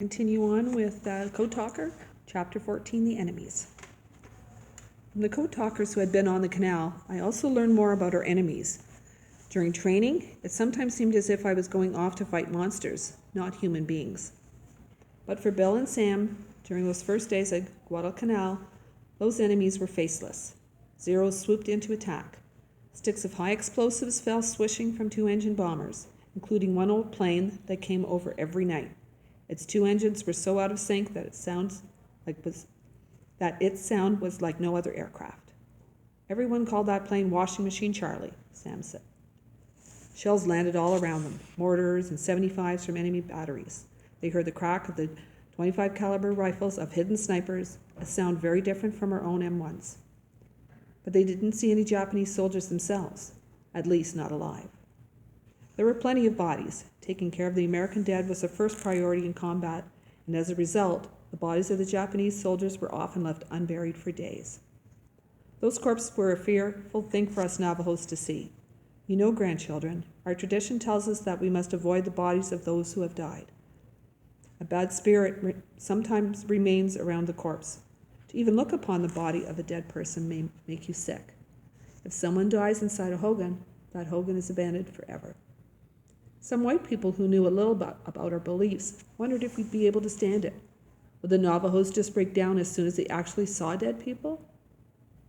Continue on with Code Talker, Chapter 14, The Enemies. From the Code Talkers who had been on the canal, I also learned more about our enemies. During training, it sometimes seemed as if I was going off to fight monsters, not human beings. But for Bill and Sam, during those first days at Guadalcanal, those enemies were faceless. Zeros swooped in to attack. Sticks of high explosives fell swishing from two-engine bombers, including one old plane that came over every night. Its two engines were so out of sync that its sound was like no other aircraft. Everyone called that plane Washing Machine Charlie, Sam said. Shells landed all around them, mortars and 75s from enemy batteries. They heard the crack of the 25 caliber rifles of hidden snipers, a sound very different from our own M1s. But they didn't see any Japanese soldiers themselves, at least not alive. There were plenty of bodies. Taking care of the American dead was the first priority in combat, and as a result, the bodies of the Japanese soldiers were often left unburied for days. Those corpses were a fearful thing for us Navajos to see. You know, grandchildren, our tradition tells us that we must avoid the bodies of those who have died. A bad spirit sometimes remains around the corpse. To even look upon the body of a dead person may make you sick. If someone dies inside a hogan, that hogan is abandoned forever. Some white people who knew a little about our beliefs wondered if we'd be able to stand it. Would the Navajos just break down as soon as they actually saw dead people?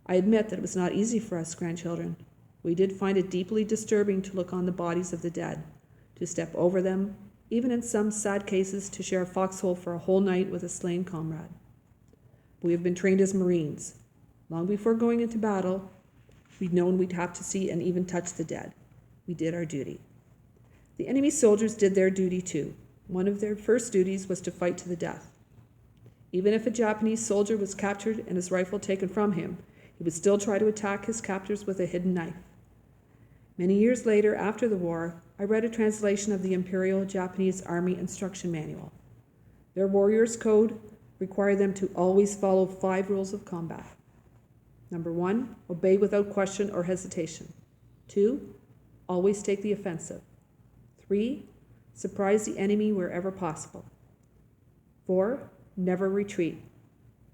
I admit that it was not easy for us grandchildren. We did find it deeply disturbing to look on the bodies of the dead, to step over them, even in some sad cases to share a foxhole for a whole night with a slain comrade. We have been trained as Marines. Long before going into battle, we'd known we'd have to see and even touch the dead. We did our duty. The enemy soldiers did their duty too. One of their first duties was to fight to the death. Even if a Japanese soldier was captured and his rifle taken from him, he would still try to attack his captors with a hidden knife. Many years later, after the war, I read a translation of the Imperial Japanese Army Instruction Manual. Their warriors' code required them to always follow 5 rules of combat. Number 1, obey without question or hesitation. 2, always take the offensive. 3, surprise the enemy wherever possible. 4, never retreat.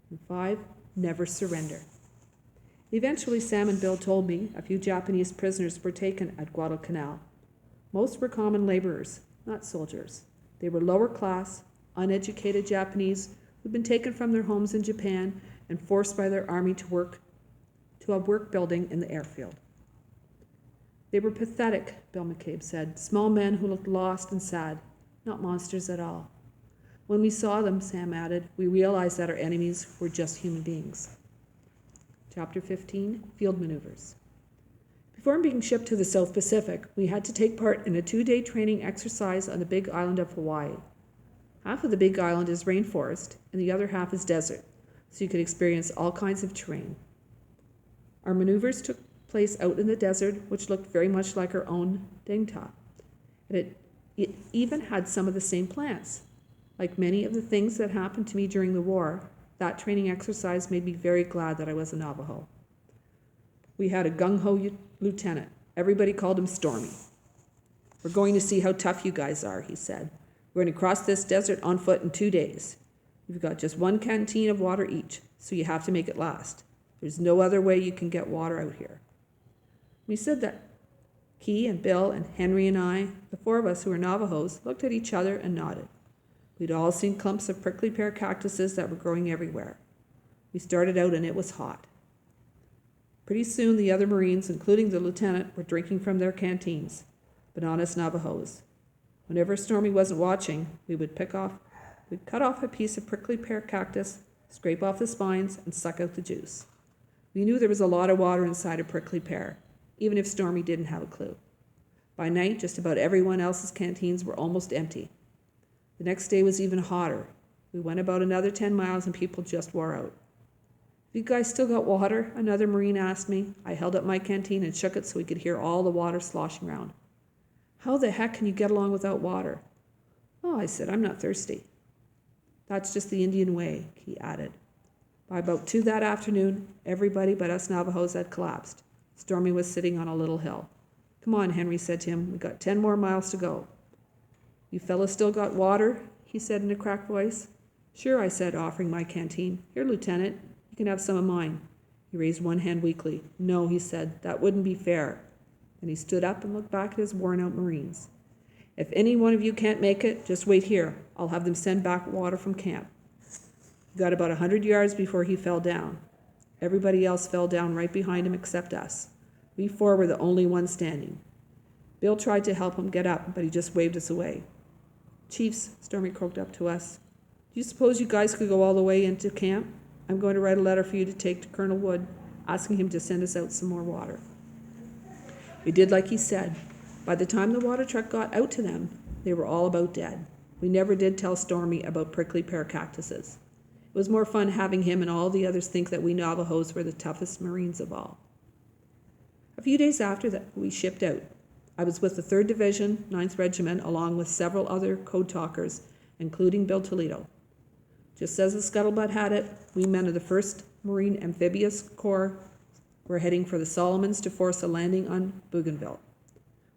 And 5, never surrender. Eventually, Sam and Bill told me a few Japanese prisoners were taken at Guadalcanal. Most were common laborers, not soldiers. They were lower class, uneducated Japanese who'd been taken from their homes in Japan and forced by their army to a work building in the airfield. They were pathetic, Bill McCabe said, small men who looked lost and sad, not monsters at all. When we saw them, Sam added, we realized that our enemies were just human beings. Chapter 15, Field Maneuvers. Before being shipped to the South Pacific, we had to take part in a 2-day training exercise on the Big Island of Hawaii. Half of the Big Island is rainforest, and the other half is desert, so you could experience all kinds of terrain. Our maneuvers took place out in the desert, which looked very much like our own Dengta. And it even had some of the same plants. Like many of the things that happened to me during the war, that training exercise made me very glad that I was a Navajo. We had a gung-ho lieutenant. Everybody called him Stormy. We're going to see how tough you guys are, he said. We're going to cross this desert on foot in 2 days. You've got just 1 canteen of water each, so you have to make it last. There's no other way you can get water out here. We said that Key and Bill and Henry and I, the 4 of us who were Navajos, looked at each other and nodded. We'd all seen clumps of prickly pear cactuses that were growing everywhere. We started out and it was hot. Pretty soon the other Marines, including the lieutenant, were drinking from their canteens, but honest Navajos. Whenever Stormy wasn't watching, we'd cut off a piece of prickly pear cactus, scrape off the spines, and suck out the juice. We knew there was a lot of water inside a prickly pear, even if Stormy didn't have a clue. By night, just about everyone else's canteens were almost empty. The next day was even hotter. We went about another 10 miles and people just wore out. Have you guys still got water? Another Marine asked me. I held up my canteen and shook it so we could hear all the water sloshing around. How the heck can you get along without water? Oh, I said, I'm not thirsty. That's just the Indian way, he added. By about 2 that afternoon, everybody but us Navajos had collapsed. Stormy was sitting on a little hill. Come on, Henry said to him. We've got 10 more miles to go. You fellas still got water? he said in a cracked voice. Sure, I said, offering my canteen. Here, Lieutenant, you can have some of mine. He raised one hand weakly. No, he said, that wouldn't be fair. Then he stood up and looked back at his worn-out Marines. If any one of you can't make it, just wait here. I'll have them send back water from camp. He got about 100 yards before he fell down. Everybody else fell down right behind him except us. We four were the only ones standing. Bill tried to help him get up, but he just waved us away. Chiefs, Stormy croaked up to us. Do you suppose you guys could go all the way into camp? I'm going to write a letter for you to take to Colonel Wood, asking him to send us out some more water. We did like he said. By the time the water truck got out to them, they were all about dead. We never did tell Stormy about prickly pear cactuses. It was more fun having him and all the others think that we Navajos were the toughest Marines of all. A few days after that, we shipped out. I was with the 3rd Division, 9th Regiment, along with several other code talkers, including Bill Toledo. Just as the scuttlebutt had it, we men of the 1st Marine Amphibious Corps were heading for the Solomons to force a landing on Bougainville.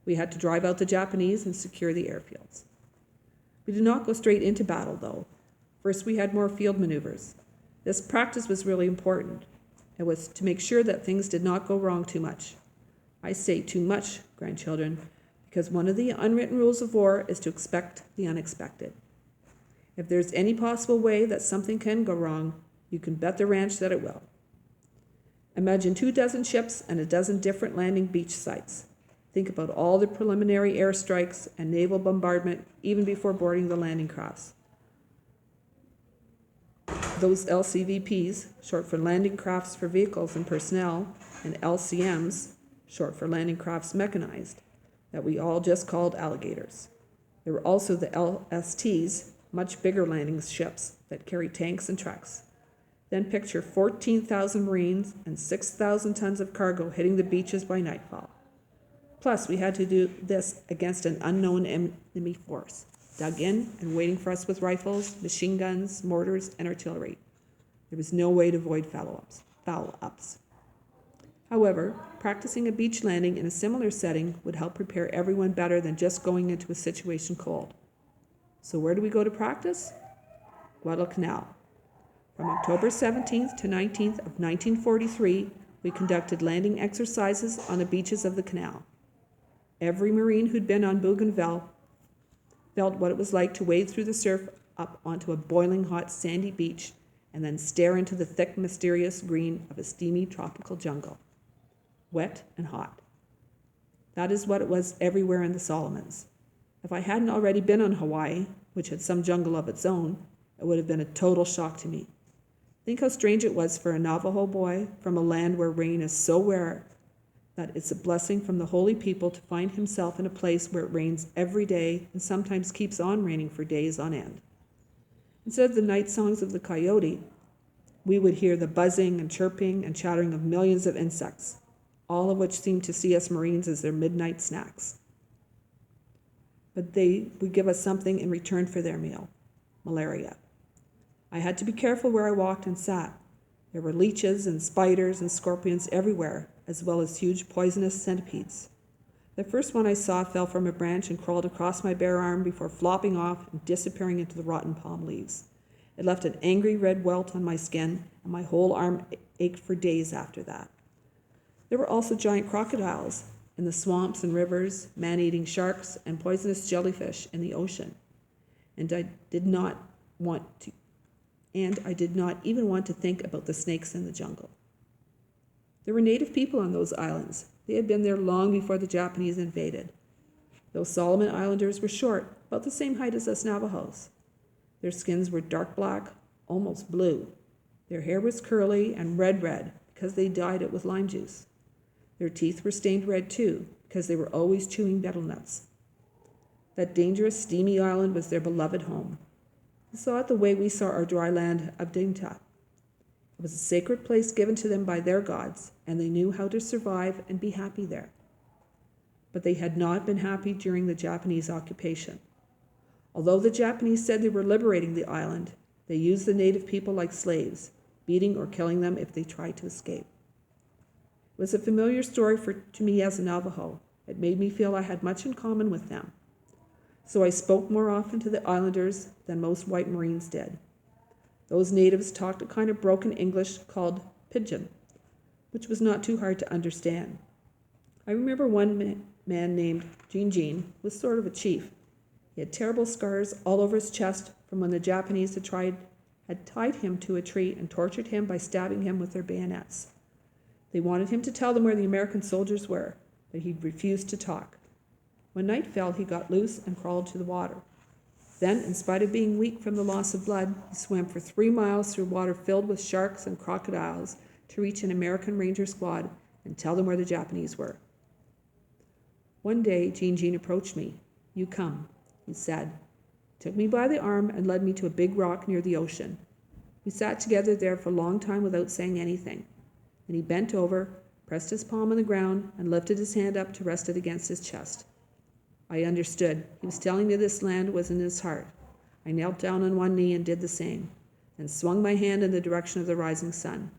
We had to drive out the Japanese and secure the airfields. We did not go straight into battle, though. First, we had more field maneuvers. This practice was really important. It was to make sure that things did not go wrong too much. I say too much, grandchildren, because one of the unwritten rules of war is to expect the unexpected. If there's any possible way that something can go wrong, you can bet the ranch that it will. Imagine 24 ships and a dozen different landing beach sites. Think about all the preliminary airstrikes and naval bombardment even before boarding the landing crafts. Those LCVPs, short for Landing Crafts for Vehicles and Personnel, and LCMs, short for Landing Crafts Mechanized, that we all just called alligators. There were also the LSTs, much bigger landing ships that carry tanks and trucks. Then picture 14,000 Marines and 6,000 tons of cargo hitting the beaches by nightfall. Plus, we had to do this against an unknown enemy force, dug in and waiting for us with rifles, machine guns, mortars, and artillery. There was no way to avoid foul-ups. However, practicing a beach landing in a similar setting would help prepare everyone better than just going into a situation cold. So where do we go to practice? Guadalcanal. From October 17th to 19th of 1943, we conducted landing exercises on the beaches of the canal. Every Marine who'd been on Bougainville felt what it was like to wade through the surf up onto a boiling hot sandy beach and then stare into the thick, mysterious green of a steamy tropical jungle. Wet and hot. That is what it was everywhere in the Solomons. If I hadn't already been on Hawaii, which had some jungle of its own, it would have been a total shock to me. Think how strange it was for a Navajo boy from a land where rain is so rare that it's a blessing from the holy people to find himself in a place where it rains every day and sometimes keeps on raining for days on end. Instead of the night songs of the coyote, we would hear the buzzing and chirping and chattering of millions of insects, all of which seemed to see us Marines as their midnight snacks. But they would give us something in return for their meal: malaria. I had to be careful where I walked and sat. There were leeches and spiders and scorpions everywhere, as well as huge poisonous centipedes. The first one I saw fell from a branch and crawled across my bare arm before flopping off and disappearing into the rotten palm leaves. It left an angry red welt on my skin, and my whole arm ached for days after that. There were also giant crocodiles in the swamps and rivers, man-eating sharks, and poisonous jellyfish in the ocean. And I did not even want to think about the snakes in the jungle. There were native people on those islands. They had been there long before the Japanese invaded. Those Solomon Islanders were short, about the same height as us Navajos. Their skins were dark black, almost blue. Their hair was curly and red because they dyed it with lime juice. Their teeth were stained red too, because they were always chewing betel nuts. That dangerous, steamy island was their beloved home. They saw it the way we saw our dry land of Dinta. It was a sacred place given to them by their gods, and they knew how to survive and be happy there. But they had not been happy during the Japanese occupation. Although the Japanese said they were liberating the island, they used the native people like slaves, beating or killing them if they tried to escape. It was a familiar story to me as a Navajo. It made me feel I had much in common with them. so I spoke more often to the islanders than most white Marines did. Those natives talked a kind of broken English called pidgin, which was not too hard to understand. I remember one man named Jean was sort of a chief. He had terrible scars all over his chest from when the Japanese had tied him to a tree and tortured him by stabbing him with their bayonets. They wanted him to tell them where the American soldiers were, but he refused to talk. When night fell, he got loose and crawled to the water. Then, in spite of being weak from the loss of blood, he swam for 3 miles through water filled with sharks and crocodiles to reach an American Ranger squad and tell them where the Japanese were. One day, Jean approached me. "You come," he said, took me by the arm and led me to a big rock near the ocean. We sat together there for a long time without saying anything. Then he bent over, pressed his palm on the ground, and lifted his hand up to rest it against his chest. I understood. He was telling me this land was in his heart. I knelt down on one knee and did the same, then swung my hand in the direction of the rising sun.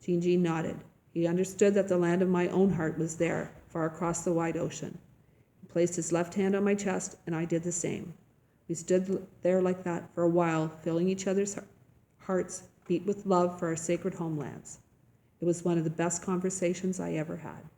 Jean nodded. He understood that the land of my own heart was there, far across the wide ocean. He placed his left hand on my chest, and I did the same. We stood there like that for a while, filling each other's hearts beat with love for our sacred homelands. It was one of the best conversations I ever had.